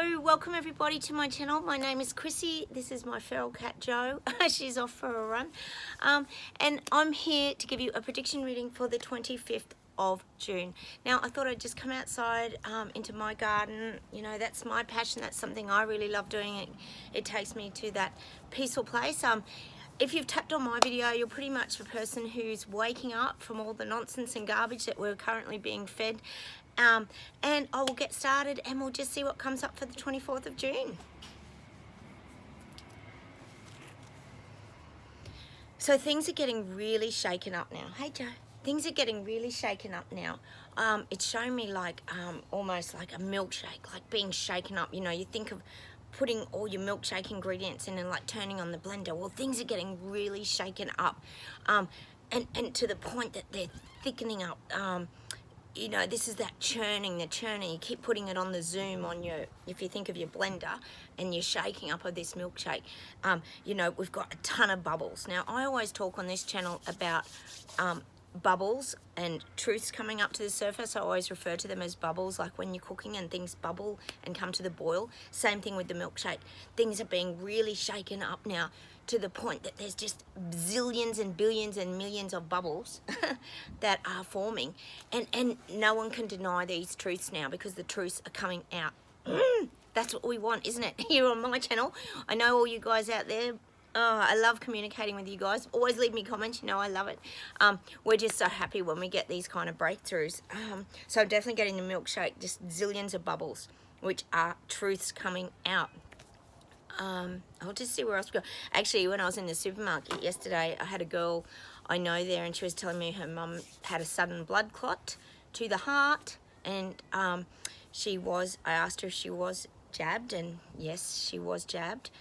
Hello, welcome everybody to my channel. My name is Chrissy. This is my feral cat Jo. She's off for a run. And I'm here to give you a prediction reading for the 25th of June. Now, I thought I'd just come outside into my garden. You know, that's my passion. That's something I really love doing. It takes me to that peaceful place. If you've tapped on my video, you're pretty much the person who's waking up from all the nonsense and garbage that we're currently being fed. And I will get started and we'll just see what comes up for the 24th of June. So things are getting really shaken up now. Hey Joe. Things are getting really shaken up now. It's showing me like almost like a milkshake, like being shaken up. You know, you think of putting all your milkshake ingredients in and like turning on the blender. Well, things are getting really shaken up. And to the point that they're thickening up. You know, this is that churning, the churning. You keep putting it on the zoom on your, if you think of your blender and you're shaking up of this milkshake. You know, we've got a ton of bubbles. Now, I always talk on this channel about bubbles and truths coming up to the surface. I always refer to them as bubbles, like when you're cooking and things bubble and come to the boil. Same thing with the milkshake. Things are being really shaken up now to the point that there's just zillions and billions and millions of bubbles that are forming. And no one can deny these truths now because the truths are coming out. That's what we want, isn't it? Here on my channel. I know all you guys out there. Oh, I love communicating with you guys. Always leave me comments. You know I love it. We're just so happy when we get these kind of breakthroughs. So I'm definitely getting the milkshake. Just zillions of bubbles, which are truths coming out. I'll just see where else we go. Actually, when I was in the supermarket yesterday, I had a girl I know there, and she was telling me her mum had a sudden blood clot to the heart, and I asked her if she was jabbed, and yes, she was jabbed.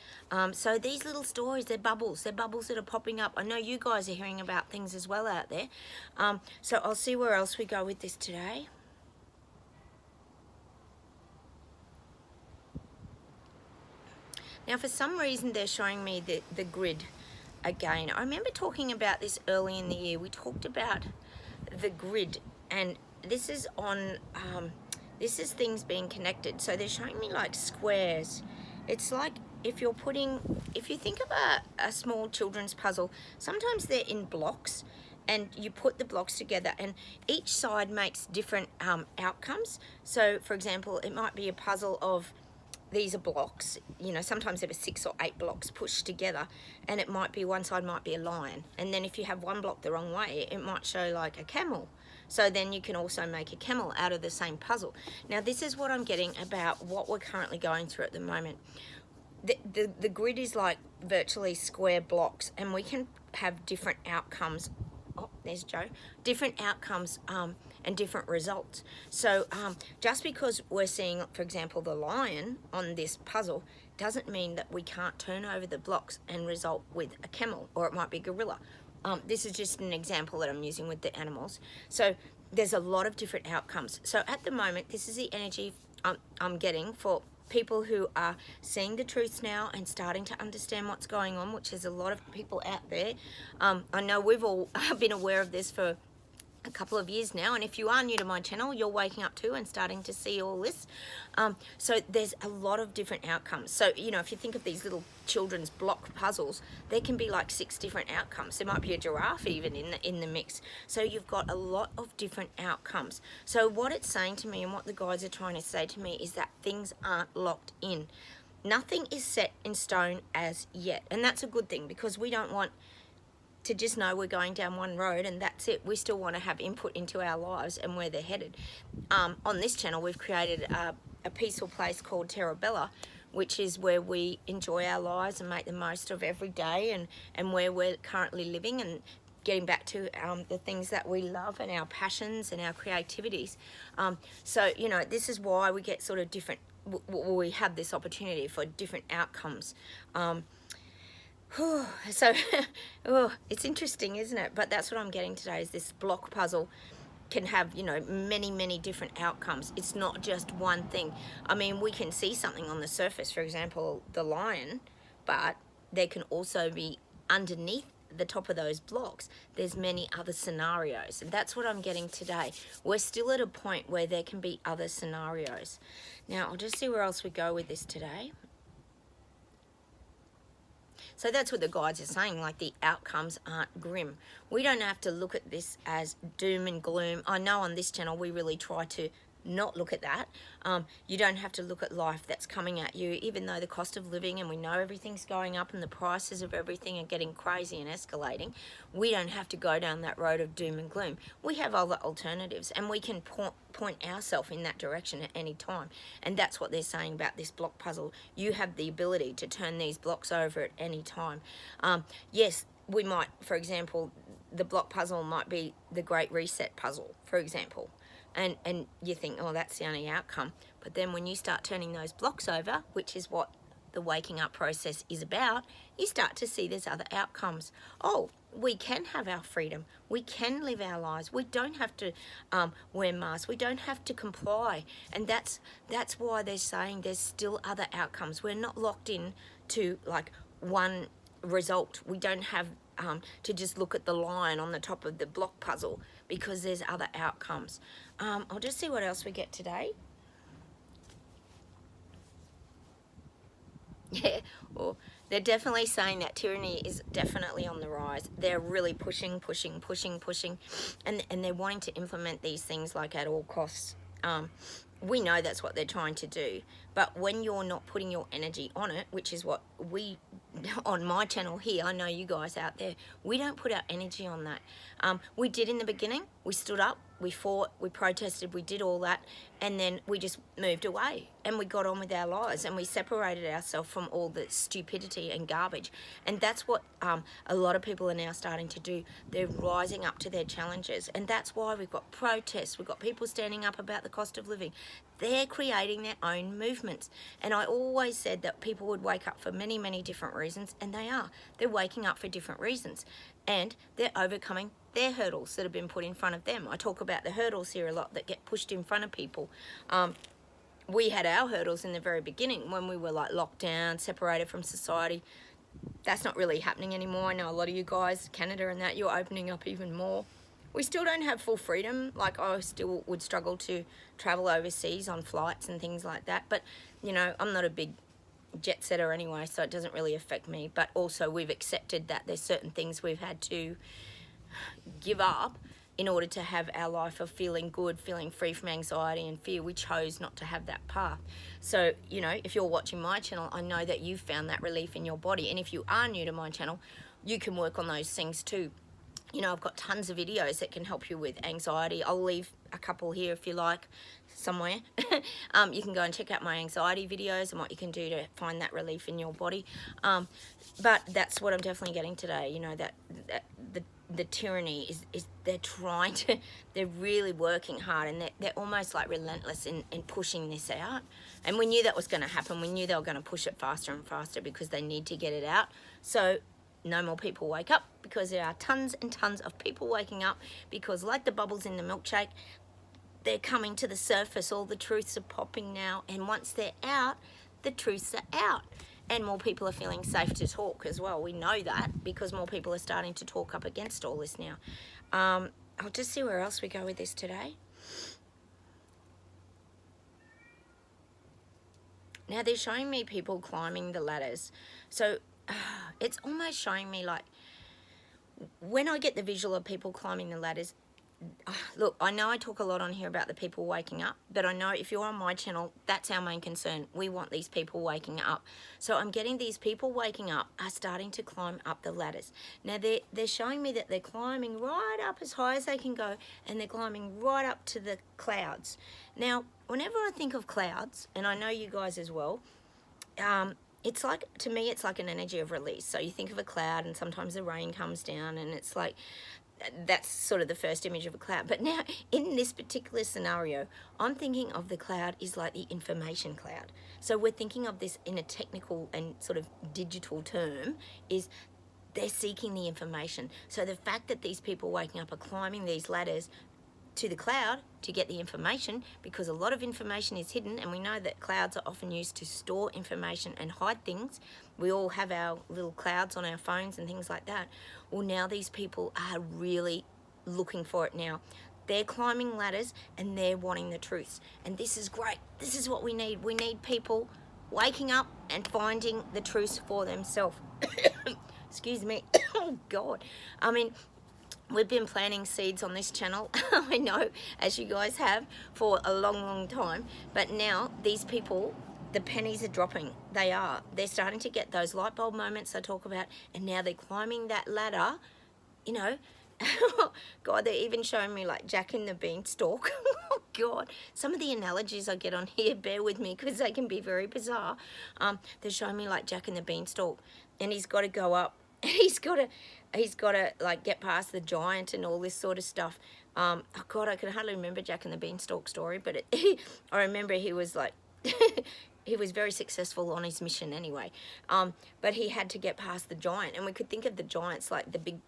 So these little stories, they're bubbles that are popping up. I know you guys are hearing about things as well out there. So I'll see where else we go with this today. Now, for some reason, they're showing me the grid again. I remember talking about this early in the year. We talked about the grid, and this is on, this is things being connected. So they're showing me like squares. It's like if you think of a small children's puzzle, sometimes they're in blocks, and you put the blocks together, and each side makes different outcomes. So, for example, it might be a puzzle of, these are blocks, you know, sometimes there are 6 or 8 blocks pushed together, and it might be, one side might be a lion, and then if you have one block the wrong way, it might show like a camel. So then you can also make a camel out of the same puzzle. Now, this is what I'm getting about what we're currently going through at the moment. The grid is like virtually square blocks, and we can have different outcomes. Oh, there's Joe. Different outcomes and different results. So just because we're seeing, for example, the lion on this puzzle doesn't mean that we can't turn over the blocks and result with a camel, or it might be a gorilla. This is just an example that I'm using with the animals. So there's a lot of different outcomes. So at the moment, this is the energy I'm getting for people who are seeing the truths now and starting to understand what's going on, which is a lot of people out there. I know we've all been aware of this for a couple of years now, and if you are new to my channel, you're waking up too and starting to see all this. So there's a lot of different outcomes. So, you know, if you think of these little children's block puzzles, there can be like 6 different outcomes. There might be a giraffe even in the mix. So you've got a lot of different outcomes. So what it's saying to me, and what the guys are trying to say to me, is that things aren't locked in. Nothing is set in stone as yet, and that's a good thing, because we don't want to just know we're going down one road and that's it. We still want to have input into our lives and where they're headed. On this channel, we've created a peaceful place called Terra Bella, which is where we enjoy our lives and make the most of every day, and where we're currently living and getting back to the things that we love and our passions and our creativities. So, you know, this is why we get sort of different, we have this opportunity for different outcomes. So, it's interesting, isn't it? But that's what I'm getting today, is this block puzzle can have, you know, many different outcomes. It's not just one thing. I mean, we can see something on the surface, for example, the lion, but there can also be underneath the top of those blocks, there's many other scenarios. And that's what I'm getting today. We're still at a point where there can be other scenarios. Now, I'll just see where else we go with this today. So that's what the guides are saying, like the outcomes aren't grim. We don't have to look at this as doom and gloom. I know on this channel we really try to not look at that. You don't have to look at life that's coming at you, even though the cost of living, and we know everything's going up and the prices of everything are getting crazy and escalating. We don't have to go down that road of doom and gloom. We have other alternatives, and we can point ourselves in that direction at any time. And that's what they're saying about this block puzzle. You have the ability to turn these blocks over at any time. Yes, we might, for example, the block puzzle might be the Great Reset puzzle, for example. And you think, oh, that's the only outcome. But then when you start turning those blocks over, which is what the waking up process is about, you start to see there's other outcomes. Oh, we can have our freedom. We can live our lives. We don't have to wear masks. We don't have to comply. And that's why they're saying there's still other outcomes. We're not locked in to like one result. We don't have to just look at the line on the top of the block puzzle, because there's other outcomes. I'll just see what else we get today. Yeah, well, they're definitely saying that tyranny is definitely on the rise. They're really pushing, and they're wanting to implement these things like at all costs. We know that's what they're trying to do, but when you're not putting your energy on it, which is what we, on my channel here, I know you guys out there, we don't put our energy on that. We did in the beginning. We stood up, we fought, we protested, we did all that, and then we just moved away and we got on with our lives and we separated ourselves from all the stupidity and garbage. And that's what a lot of people are now starting to do. They're rising up to their challenges, and that's why we've got protests, we've got people standing up about the cost of living. They're creating their own movements. And I always said that people would wake up for many, many different reasons, and they are. They're waking up for different reasons, and they're overcoming their hurdles that have been put in front of them. I talk about the hurdles here a lot that get pushed in front of people. We had our hurdles in the very beginning when we were like locked down, separated from society. That's not really happening anymore. I know a lot of you guys, Canada and that, you're opening up even more. We still don't have full freedom. Like, I still would struggle to travel overseas on flights and things like that. But, you know, I'm not a big jet setter anyway, so it doesn't really affect me. But also we've accepted that there's certain things we've had to give up in order to have our life of feeling good, feeling free from anxiety and fear. We chose not to have that path. So, you know, if you're watching my channel, I know that you've found that relief in your body. And if you are new to my channel, you can work on those things too. You know, I've got tons of videos that can help you with anxiety. I'll leave a couple here if you like, somewhere. You can go and check out my anxiety videos and what you can do to find that relief in your body. But that's what I'm definitely getting today. You know, that the tyranny is they're really working hard, and they're almost like relentless in pushing this out. And we knew that was going to happen. We knew they were going to push it faster and faster because they need to get it out. So no more people wake up, because there are tons and tons of people waking up, because like the bubbles in the milkshake, they're coming to the surface. All the truths are popping now, and once they're out, the truths are out. And more people are feeling safe to talk as well. We know that because more people are starting to talk up against all this now. I'll just see where else we go with this today. Now they're showing me people climbing the ladders. So it's almost showing me like, when I get the visual of people climbing the ladders, look, I know I talk a lot on here about the people waking up, but I know if you're on my channel, that's our main concern. We want these people waking up. So I'm getting these people waking up are starting to climb up the ladders. Now they're showing me that they're climbing right up as high as they can go, and they're climbing right up to the clouds. Now, whenever I think of clouds, and I know you guys as well, it's like, to me, it's like an energy of release. So you think of a cloud, and sometimes the rain comes down, and it's like, that's sort of the first image of a cloud. But now in this particular scenario, I'm thinking of the cloud is like the information cloud. So we're thinking of this in a technical and sort of digital term, is they're seeking the information. So the fact that these people waking up are climbing these ladders, to the cloud to get the information, because a lot of information is hidden, and we know that clouds are often used to store information and hide things. We all have our little clouds on our phones and things like that. Well, now these people are really looking for it now. They're climbing ladders and they're wanting the truths. And this is great. This is what we need. We need people waking up and finding the truths for themselves. Excuse me. Oh, God. I mean, we've been planting seeds on this channel, I know, as you guys have, for a long, long time. But now these people, the pennies are dropping. They are. They're starting to get those light bulb moments I talk about, and now they're climbing that ladder, you know. God, they're even showing me like Jack and the Beanstalk. Oh, God. Some of the analogies I get on here, bear with me, because they can be very bizarre. They're showing me like Jack and the Beanstalk, and he's got to go up. He's got to like get past the giant and all this sort of stuff. Oh God, I can hardly remember Jack and the Beanstalk story, but I remember he was like, he was very successful on his mission anyway. But he had to get past the giant, and we could think of the giants like the big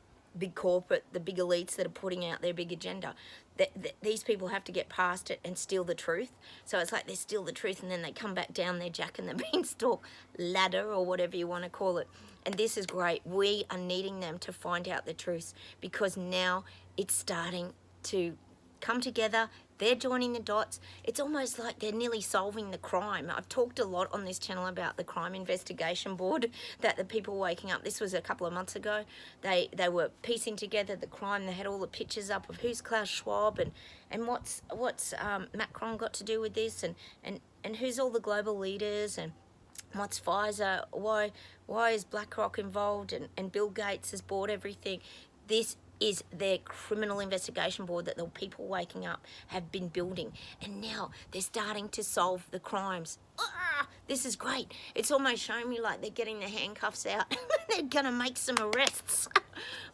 corporate, the big elites that are putting out their big agenda. These people have to get past it and steal the truth. So it's like they steal the truth and then they come back down their Jack and the Beanstalk ladder, or whatever you want to call it. And this is great. We are needing them to find out the truth, because now it's starting to come together. They're joining the dots. It's almost like they're nearly solving the crime. I've talked a lot on this channel about the crime investigation board, that the people waking up. This was a couple of months ago. They were piecing together the crime. They had all the pictures up of who's Klaus Schwab and what's Macron got to do with this, and who's all the global leaders, and what's Pfizer, why is BlackRock involved, and Bill Gates has bought everything. This is their criminal investigation board that the people waking up have been building, and now they're starting to solve the crimes. This is great. It's almost showing me like they're getting the handcuffs out. They're gonna make some arrests.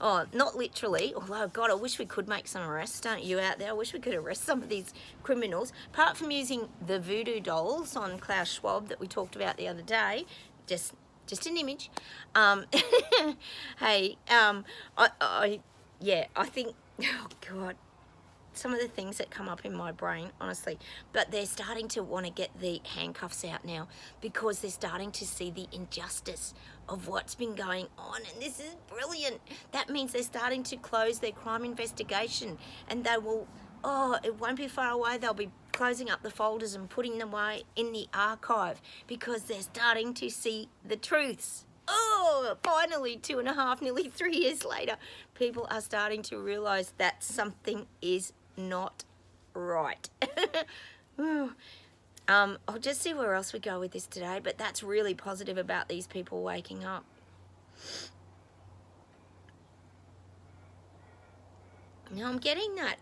Oh, not literally, although God, I wish we could make some arrests, don't you out there? I wish we could arrest some of these criminals, apart from using the voodoo dolls on Klaus Schwab that we talked about the other day. Just an image. Hey, I think, oh God, some of the things that come up in my brain, honestly, but they're starting to want to get the handcuffs out now, because they're starting to see the injustice of what's been going on, and this is brilliant. That means they're starting to close their crime investigation, and they will, it won't be far away, they'll be closing up the folders and putting them away in the archive, because they're starting to see the truths. Oh, finally, 2.5, nearly 3 years later, people are starting to realize that something is not right. I'll just see where else we go with this today, but that's really positive about these people waking up. Now I'm getting that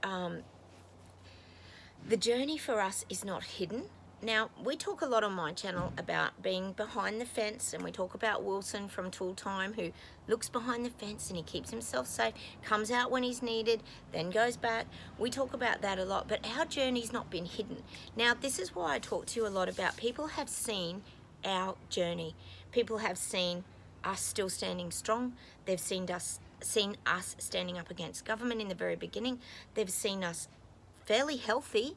the journey for us is not hidden. Now, we talk a lot on my channel about being behind the fence, and we talk about Wilson from Tool Time, who looks behind the fence and he keeps himself safe, comes out when he's needed, then goes back. We talk about that a lot, but our journey's not been hidden. Now, this is why I talk to you a lot about people have seen our journey. People have seen us still standing strong. They've seen us standing up against government in the very beginning. They've seen us fairly healthy,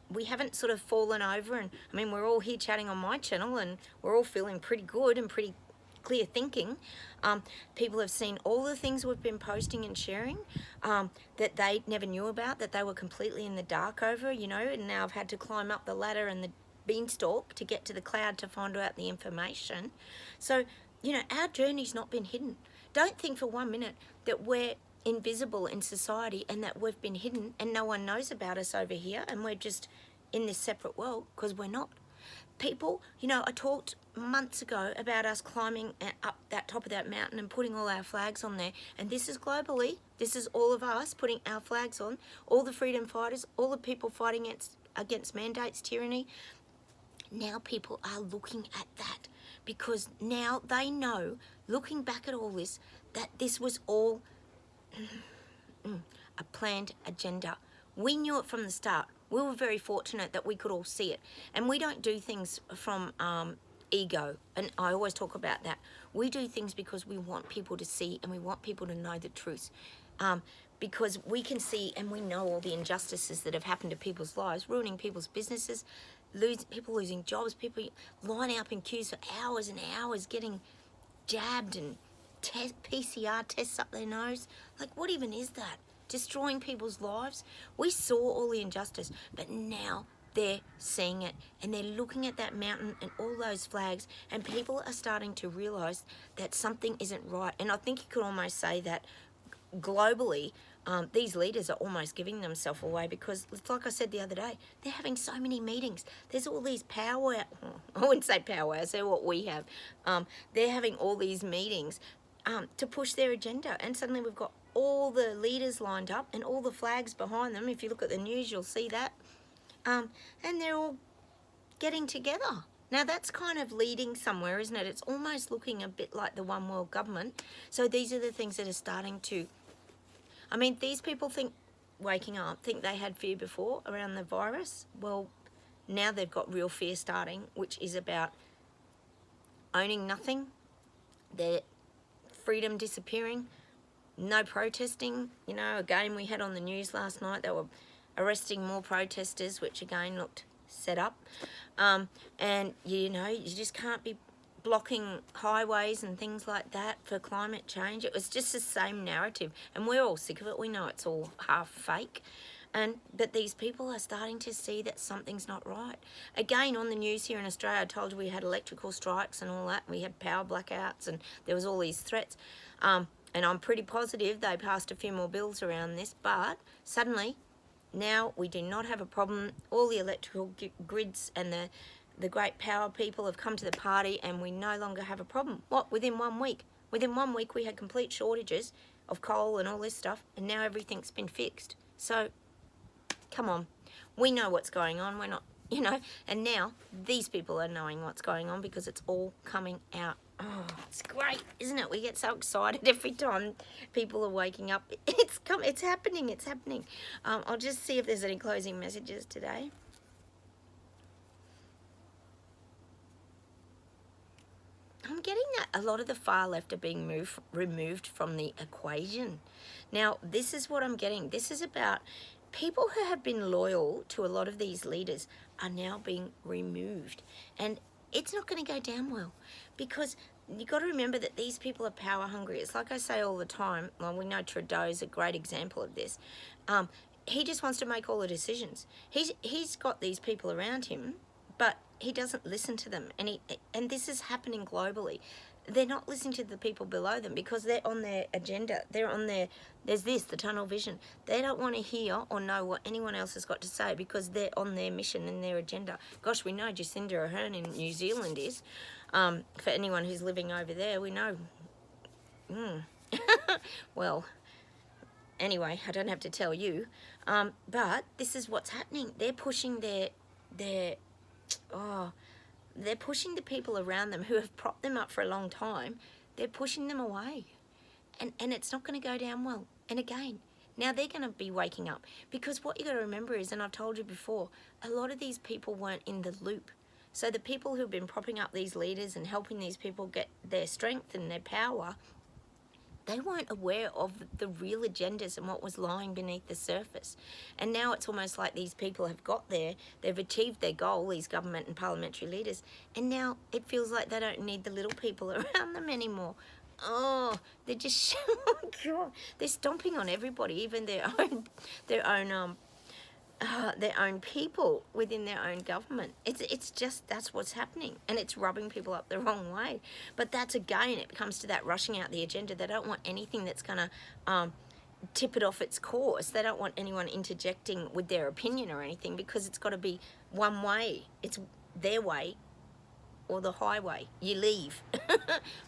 we haven't sort of fallen over, and I mean, we're all here chatting on my channel and we're all feeling pretty good and pretty clear thinking. People have seen all the things we've been posting and sharing that they never knew about, that they were completely in the dark over, you know, and now I've had to climb up the ladder and the beanstalk to get to the cloud to find out the information. So, you know, our journey's not been hidden. Don't think for 1 minute that we're invisible in society and that we've been hidden and no one knows about us over here and we're just in this separate world, because we're not. People, you know, I talked months ago about us climbing up that top of that mountain and putting all our flags on there, and this is globally. This is all of us putting our flags on, all the freedom fighters, all the people fighting against mandates, tyranny. Now people are looking at that, because now they know, looking back at all this, that this was all a planned agenda. We knew it from the start. We were very fortunate that we could all see it. And we don't do things from ego. And I always talk about that. We do things because we want people to see and we want people to know the truth. because we can see and we know all the injustices that have happened to people's lives, ruining people's businesses, people losing jobs, people lining up in queues for hours and hours getting jabbed and PCR tests up their nose. Like, what even is that? Destroying people's lives. We saw all the injustice, but now they're seeing it and they're looking at that mountain and all those flags, and people are starting to realise that something isn't right. And I think you could almost say that globally, these leaders are almost giving themselves away, because it's like I said the other day, they're having so many meetings. There's all these power, I wouldn't say power, they're what we have. They're having all these meetings to push their agenda, and suddenly we've got all the leaders lined up and all the flags behind them. If you look at the news, you'll see that. And they're all getting together. Now that's kind of leading somewhere, isn't it? It's almost looking a bit like the one world government. So these are the things that are starting to, I mean, these people waking up, think they had fear before around the virus. Well, now they've got real fear starting, which is about owning nothing, their freedom disappearing, no protesting. You know, again, we had on the news last night, they were arresting more protesters, which again looked set up. And, you know, you just can't be blocking highways and things like that for climate change. It was just the same narrative, and we're all sick of it. We know it's all half fake, but these people are starting to see that something's not right. Again, on the news here in Australia, I told you we had electrical strikes and all that. We had power blackouts and there was all these threats, and I'm pretty positive they passed a few more bills around this, but suddenly now we do not have a problem. All the electrical grids and the great power people have come to the party, and we no longer have a problem. What, within 1 week? Within 1 week we had complete shortages of coal and all this stuff, and now everything's been fixed. So, come on. We know what's going on. We're not, you know, and now these people are knowing what's going on because it's all coming out. Oh, it's great, isn't it? We get so excited every time people are waking up. It's happening, it's happening. I'll just see if there's any closing messages today. I'm getting that a lot of the far left are being removed from the equation. Now, this is what I'm getting. This is about people who have been loyal to a lot of these leaders are now being removed. And it's not going to go down well, because you've got to remember that these people are power hungry. It's like I say all the time, well, we know Trudeau's a great example of this. He just wants to make all the decisions. He's got these people around him, but he doesn't listen to them. And this is happening globally. They're not listening to the people below them because they're on their agenda. They're on there's the tunnel vision. They don't want to hear or know what anyone else has got to say because they're on their mission and their agenda. Gosh, we know Jacinda Ardern in New Zealand is. For anyone who's living over there, we know. Well, anyway, I don't have to tell you. But this is what's happening. They're pushing they're pushing the people around them who have propped them up for a long time. They're pushing them away. And it's not going to go down well. And again, now they're going to be waking up. Because what you got to remember is, and I've told you before, a lot of these people weren't in the loop. So the people who've been propping up these leaders and helping these people get their strength and their power, they weren't aware of the real agendas and what was lying beneath the surface. And now it's almost like these people have got there, they've achieved their goal, these government and parliamentary leaders, and now it feels like they don't need the little people around them anymore. Oh, they're just, oh God, they're stomping on everybody, even their own people within their own government. It's just, that's what's happening, and it's rubbing people up the wrong way. But that's, again, it comes to that rushing out the agenda. They don't want anything that's going to tip it off its course. They don't want anyone interjecting with their opinion or anything, because it's got to be one way. It's their way or the highway. You leave,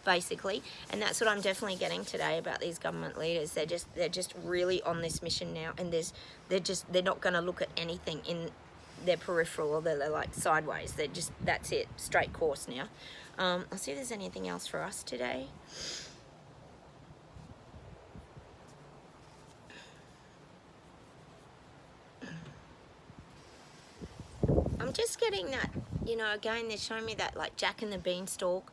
basically. And that's what I'm definitely getting today about these government leaders. They're just really on this mission now, and they're not going to look at anything in their peripheral, or they're like sideways. That's it, straight course now. I'll see if there's anything else for us today. I'm just getting that, you know, again, they're showing me that, like, Jack and the Beanstalk.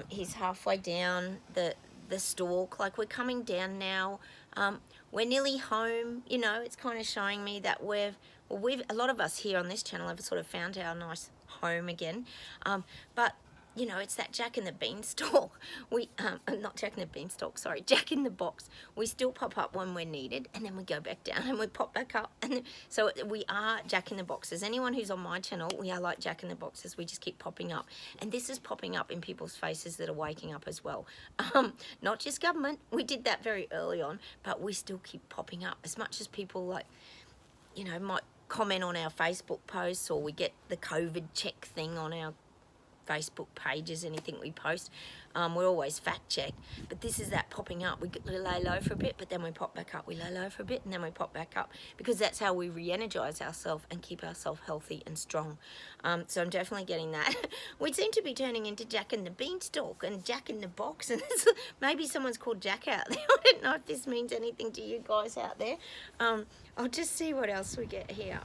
He's halfway down the stalk. Like, we're coming down now. we're nearly home. You know, it's kind of showing me that a lot of us here on this channel have sort of found our nice home again. But you know, it's that Jack in the Beanstalk. We, not Jack in the Beanstalk, sorry, Jack in the Box. We still pop up when we're needed, and then we go back down and we pop back up. And so we are Jack in the Boxes. Anyone who's on my channel, we are like Jack in the Boxes. We just keep popping up. And this is popping up in people's faces that are waking up as well. Not just government. We did that very early on, but we still keep popping up. As much as people, like, you know, might comment on our Facebook posts, or we get the COVID check thing on our Facebook pages, anything we post, we're always fact checked. But this is that popping up. We lay low for a bit, but then we pop back up. We lay low for a bit, and then we pop back up, because that's how we re-energize ourselves and keep ourselves healthy and strong. So I'm definitely getting that. We seem to be turning into Jack in the Beanstalk and Jack in the Box, and maybe someone's called Jack out there. I don't know if this means anything to you guys out there. I'll just see what else we get here.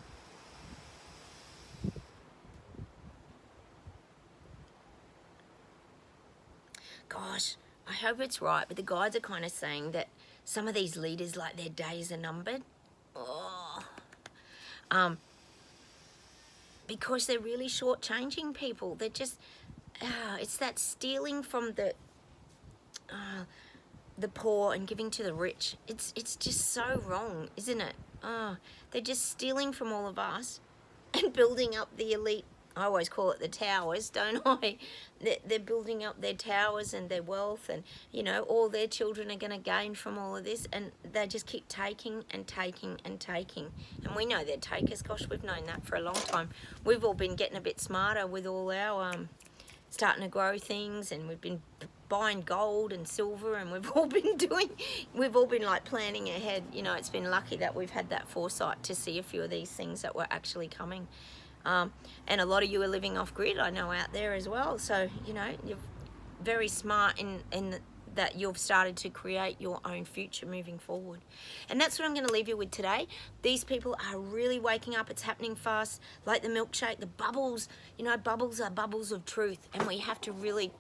Gosh, I hope it's right, but the guides are kind of saying that some of these leaders, like, their days are numbered. Oh. Because they're really shortchanging people. They're just, it's that stealing from the poor and giving to the rich. It's just so wrong, isn't it? They're just stealing from all of us and building up the elite. I always call it the towers, don't I? They're building up their towers and their wealth, and, you know, all their children are going to gain from all of this, and they just keep taking and taking and taking. And we know they're takers. Gosh, we've known that for a long time. We've all been getting a bit smarter with all our starting to grow things, and we've been buying gold and silver, and we've all been like planning ahead. You know, it's been lucky that we've had that foresight to see a few of these things that were actually coming. And a lot of you are living off grid, I know, out there as well. So, you know, you're very smart in that you've started to create your own future moving forward. And that's what I'm going to leave you with today. These people are really waking up. It's happening fast. Like the milkshake, the bubbles, you know, bubbles are bubbles of truth. And we have to really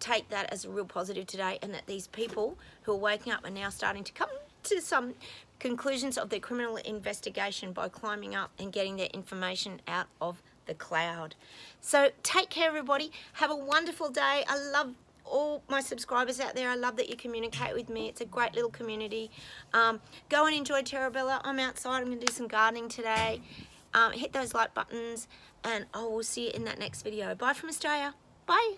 take that as a real positive today, and that these people who are waking up are now starting to come to some conclusions of their criminal investigation by climbing up and getting their information out of the cloud. So take care, everybody. Have a wonderful day. I love all my subscribers out there. I love that you communicate with me. It's a great little community. Go and enjoy Terrabella. I'm outside. I'm going to do some gardening today. Hit those like buttons, and I will see you in that next video. Bye from Australia. Bye.